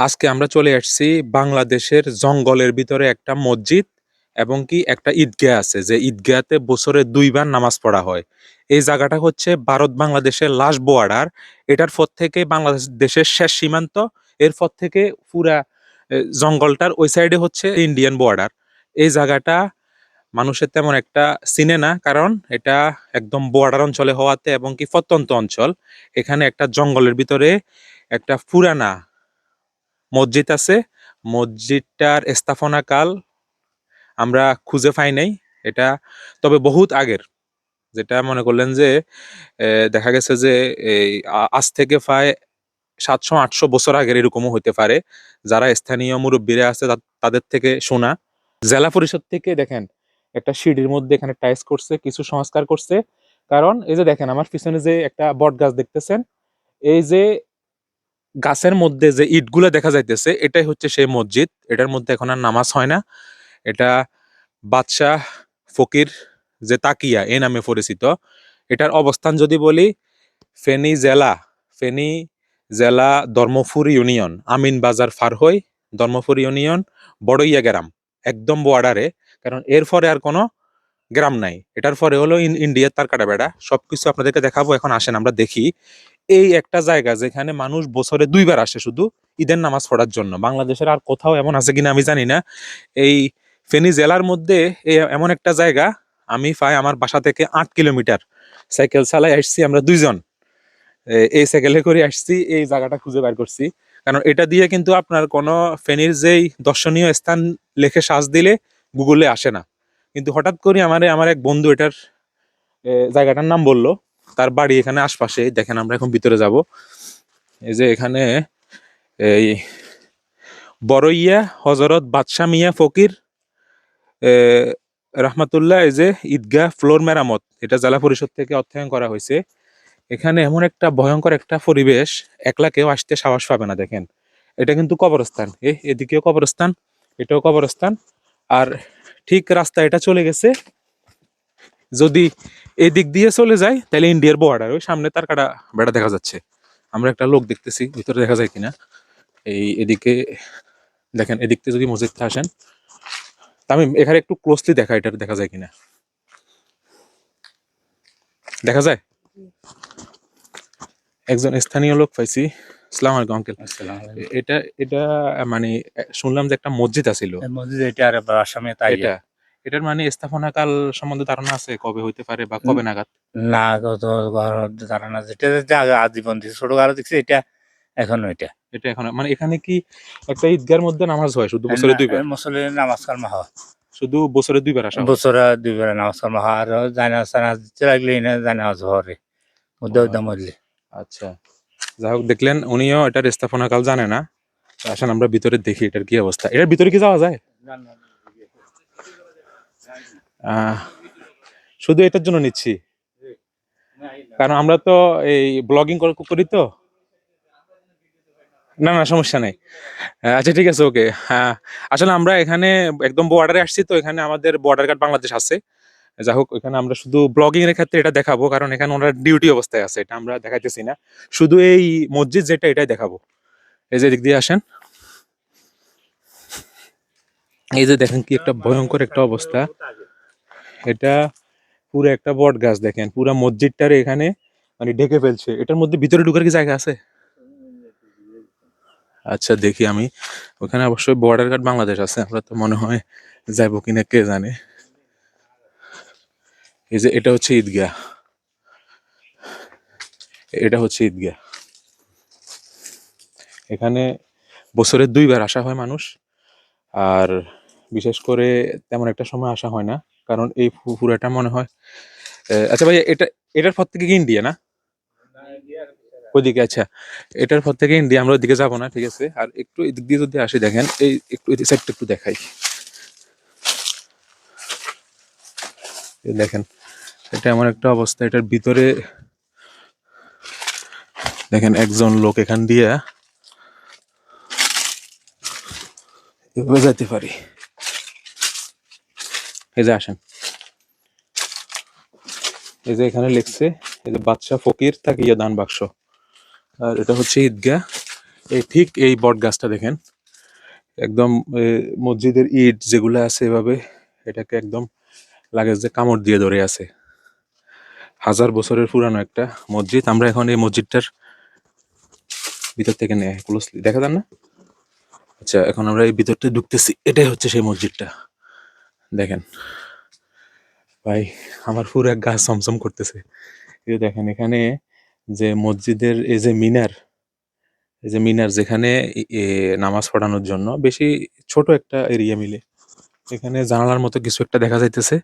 আজকে আমরা চলে আসছি বাংলাদেশের জঙ্গলের ভিতরে একটা মসজিদ এবং কি একটা ঈদগাহ আছে, যে ঈদগাহতে বছরে 2 বার নামাজ পড়া হয়। এই জায়গাটা হচ্ছে ভারত বাংলাদেশের লাস্ট বর্ডার। এটার পর থেকে বাংলাদেশের শেষ সীমান্ত। এরপর থেকে পুরা জঙ্গলটার ওই সাইডে হচ্ছে ইন্ডিয়ান বর্ডার। এই জায়গাটা মানুষের তেমন একটা চিনে না, কারণ এটা একদম বর্ডার অঞ্চলে হওয়াতে এবং কি প্রত্যন্ত অঞ্চল। এখানে একটা জঙ্গলের ভিতরে একটা পুরানা মসজিদ আছে। মসজিদটার স্থাপনা কাল আমরা খুঁজে পাই নাই। এটা তবে বহুত আগের, যেটা মনে করলেন যে দেখা গেছে যে এই আজ থেকে প্রায় 700-800 বছর আগের এরকমও হইতে পারে। যারা স্থানীয় মুরব্বীরা আছে তাদের থেকে শোনা। জেলা পরিষদ থেকে দেখেন একটা সিঁড়ির মধ্যে এখানে টাইলস করছে, কিছু সংস্কার করছে। কারণ এই যে দেখেন আমার পিছনে যে একটা বট গাছ দেখতেছেন, এই যে গাছের মধ্যে যে ইটগুলা দেখা যাইতেছে এটাই হচ্ছে সেই মসজিদ। এটার মধ্যে এখন আর নামাজ হয় না। এটা বাদশাহ ফকির যে তাকিয়া এ নামে পরিচিত। এটার অবস্থান যদি বলি, ফেনী জেলা ফেনী জেলা ধর্মপুর ইউনিয়ন, আমিন বাজার ফার হই, ধর্মপুর ইউনিয়ন, বড়ইয়া গ্রাম, একদম বর্ডারে। কারণ এর পরে আর কোনো গ্রাম নাই। এটার পরে হলো ইন্ডিয়ার তারকাটা বেড়া। সবকিছু আপনাদেরকে দেখাবো, এখন আসেন আমরা দেখি। এই একটা জায়গা যেখানে মানুষ বছরে 2 বার আসে শুধু ঈদের নামাজ পড়ার জন্য। বাংলাদেশের আর কোথাও এমন আছে কিনা আমি জানি না। এই ফেনী জেলার মধ্যে এমন একটা জায়গা। আমি প্রায় আমার বাসা থেকে 8 কিলোমিটার সাইকেল চালাই আসছি, আমরা 2 জন এই সাইকেলে করে আসছি, এই জায়গাটা খুঁজে বের করছি। কারণ এটা দিয়ে কিন্তু আপনার কোনো ফেনীর যেই দর্শনীয় স্থান লেখে সার্চ দিলে গুগলে আসে না। কিন্তু হঠাৎ করে আমার এক বন্ধু এটার জায়গাটার নাম বললো। তার বাড়ি এখানে আশপাশে। দেখেন আমরা এখন ভিতরে যাব। এই যে এখানে এই বড়ইয়া হজরত বাদশাহ মিয়া ফকির রহমাতুল্লাহ, এই যে ঈদগাহ ফ্লোর মেরামত, এটা জেলা পরিষদ থেকে অর্থায়ন করা হয়েছে। এখানে এমন একটা ভয়ঙ্কর একটা পরিবেশ, একলা কেউ আসতে সাহস পাবে না। দেখেন এটা কিন্তু কবরস্থান, এদিকেও কবরস্থান, এটাও কবরস্থান। আর ঠিক রাস্তা এটা চলে গেছে, যদি এদিক দিয়ে চলে যায় তাহলে ইন্ডিয়ার বর্ডার, ওই সামনে তার কাটা বেড়া দেখা যাচ্ছে। আমরা একটা লোক দেখতেছি, ভিতরে দেখা যায় কিনা। এদিকে দেখেন, এদিক থেকে যদি মসজিদটা আসেন, আমি এখানে একটু ক্লোজলি দেখা, এটা দেখা যায় কিনা, দেখা যায়। একজন স্থানীয় লোক পাইছি। আসসালামু আলাইকুম আঙ্কেল। এটা এটা মানে শুনলাম যে একটা মসজিদ আছিল। মসজিদ এটা আর আসামে তাই এটা এটার মানে স্থাপনা কাল সম্বন্ধে ধারণা আছে, কবে হইতে পারে বা কবে নাগাদ? না কত ধারণা যেটা যেটা আজীবন দিচ্ছে ছোট কারো দেখছি এটা এখনো এটা এটা এখন মানে এখানে কি একটা ঈদগার মধ্যে নামাজ হয় শুধু বছরে 2 বার? মুসলিম নামাজ কালমা হয় শুধু বছরে 2 বার আসা হয়? বছরে 2 বার নামাজ কালমা হয়। আর জানাজ টানাজ দিতে লাগলে না জানাজ হরে মধ্যে মধ্যে। আচ্ছা, যাই হোক, দেখলেন উনিও এটার স্থাপনা কাল জানে না। আসেন আমরা ভিতরে দেখি এটার কি অবস্থা। এটার ভিতরে কি যাওয়া যায়? আহ শুধু এটার জন্য নিচ্ছি, কারণ আমরা তো এই ব্লগিং করি তো। না না, সমস্যা নেই। আচ্ছা ঠিক আছে, ওকে। হ্যাঁ, আসলে আমরা এখানে একদম বর্ডারে আসছি, তো এখানে আমাদের বর্ডার গার্ড বাংলাদেশ আছে। যাই হোক, এখানে আমরা শুধু ব্লগিং এর ক্ষেত্রে এটা দেখাবো, কারণ এখানে ওনারা ডিউটি অবস্থায় আছে, এটা আমরা দেখাইতেছি না। শুধু এই মসজিদ যেটা এটাই দেখাবো। এই যে দিক দিয়ে আসেন, এই যে দেখেন কি একটা ভয়ঙ্কর একটা অবস্থা। এটা পুরো একটা বট গাছ, দেখেন পুরো মসজিদটারে এখানে মানে ঢেকে ফেলছে। এটার মধ্যে ভিতরে ঢুকার কি জায়গা আছে? আচ্ছা দেখি আমি। ওখানে অবশ্যই বর্ডার গার্ড বাংলাদেশ আছে, আমরা তো মনে হয় যাইবো কিনা কে জানে। এই যে এটা হচ্ছে ঈদগাহ, এটা হচ্ছে ঈদগাহ। এখানে বছরে 2 বার আসা হয় মানুষ। আর বিশেষ করে তেমন একটা সময় আসা হয় না, কারণ এই পুরাটা মনে হয় আচ্ছা ভাই, এটার পর থেকে কি ইন্ডিয়া না ওইদিকে? আচ্ছা, এটার পর থেকে ইন্ডিয়া, আমরা ওইদিকে যাবো না, ঠিক আছে। আর একটু এদিক দিয়ে যদি আসি, দেখেন এই একটু এই সাইডটা একটু দেখাই। এই দেখেন এটা এমন একটা অবস্থা, এটার ভিতরে দেখেন একজন লোক এখান দিয়ে এভাবে যেতে পারি। এই যে আসেন, এই যে এখানে লিখছে, এই যে বাদশাহ ফকির তাকিয়া দান বাক্স। আর এটা হচ্ছে ঈদগাহ। এই ঠিক এই বট গাছটা দেখেন, একদম মসজিদের ইট যেগুলো আছে এভাবে এটাকে একদম লাগে যে কামড় দিয়ে ধরে আছে। 1000 বছরের পুরানো একটা মসজিদ। আমরা এখন এই মসজিদটার ভিতর থেকে নেই, ক্লোজলি দেখা যান না? আচ্ছা, এখন আমরা এই ভিতরটা ঢুকতেছি, এটাই হচ্ছে সেই মসজিদটা। দেখেন ভাই, আমার পুরো এক গা ছমছম করতেছে। এই যে দেখেন এখানে যে মসজিদের এই যে মিনার, এই যে মিনার যেখানে নামাজ পড়ানোর জন্য বেশি ছোট একটা এরিয়া মিলে, এখানে জানালার মতো কিছু একটা দেখা যাইতেছে।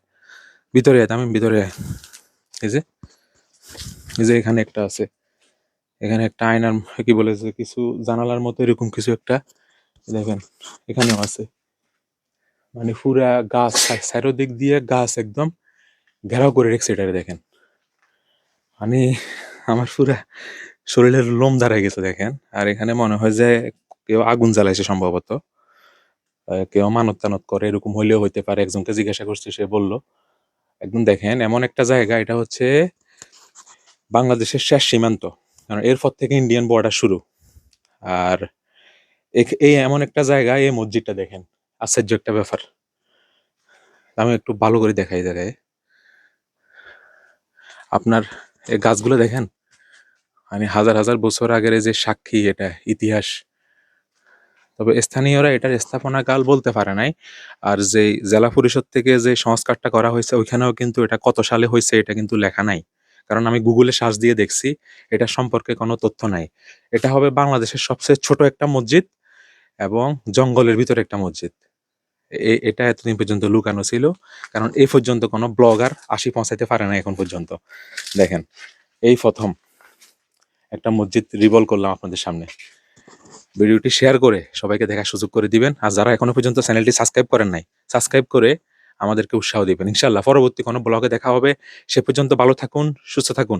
ভিতরে আয়, তামিম ভিতরে আয়। এই যে এই যে এখানে একটা আছে, এখানে একটা আয়নার কি বলে যে কিছু জানালার মতো এরকম কিছু একটা দেখেন এখানেও আছে। মানে পুরা গাছ, চারোদিক দিয়ে গাছ একদম ঘেরাও করে রেখেছে এটারে দেখেন। মানে আমার পুরা শরীরের লোম দাঁড়ায় গেছে দেখেন। আর এখানে মনে হয় যে কেউ আগুন জ্বালাইছে সম্ভবত, কেউ মানত টানত করে, এরকম হইলেও হইতে পারে। একজনকে জিজ্ঞাসা করছি, সে বলল। একদম দেখেন এমন একটা জায়গা, এটা হচ্ছে বাংলাদেশের শেষ সীমান্ত, কারণ এরপর থেকে ইন্ডিয়ান বর্ডার শুরু। আর এই এমন একটা জায়গা, এই মসজিদটা দেখেন, আশ্চর্য একটা ব্যাপার। আমি একটু ভালো করে দেখাই জায়গায় আপনার, এই গাছগুলো দেখেন, মানে হাজার হাজার বছর আগের এই যে সাক্ষী, এটা ইতিহাস। তবে স্থানীয়রা এটার স্থাপনা কাল বলতে পারে নাই। আর যে জেলা পরিষদ থেকে যে সংস্কারটা করা হয়েছে ওইখানেও কিন্তু এটা কত সালে হয়েছে এটা কিন্তু লেখা নাই, কারণ আমি গুগলে সার্চ দিয়ে দেখছি, এটা সম্পর্কে কোনো তথ্য নাই। এটা হবে বাংলাদেশের সবচেয়ে ছোট একটা মসজিদ এবং জঙ্গলের ভিতরে একটা মসজিদ। এটা এতদিন পর্যন্ত লুকানো ছিল, কারণ এই পর্যন্ত কোনো ব্লগার আসি পৌঁছাইতে পারে না এখন পর্যন্ত। দেখেন, এই প্রথম একটা মসজিদ রিভল করলাম আপনাদের সামনে। ভিডিওটি শেয়ার করে সবাইকে দেখার সুযোগ করে দিবেন। আর যারা এখনো পর্যন্ত চ্যানেলটি সাবস্ক্রাইব করেন নাই, সাবস্ক্রাইব করে আমাদেরকে উৎসাহ দিবেন। ইনশাল্লাহ পরবর্তী কোনো ব্লগে দেখা হবে। সে পর্যন্ত ভালো থাকুন, সুস্থ থাকুন।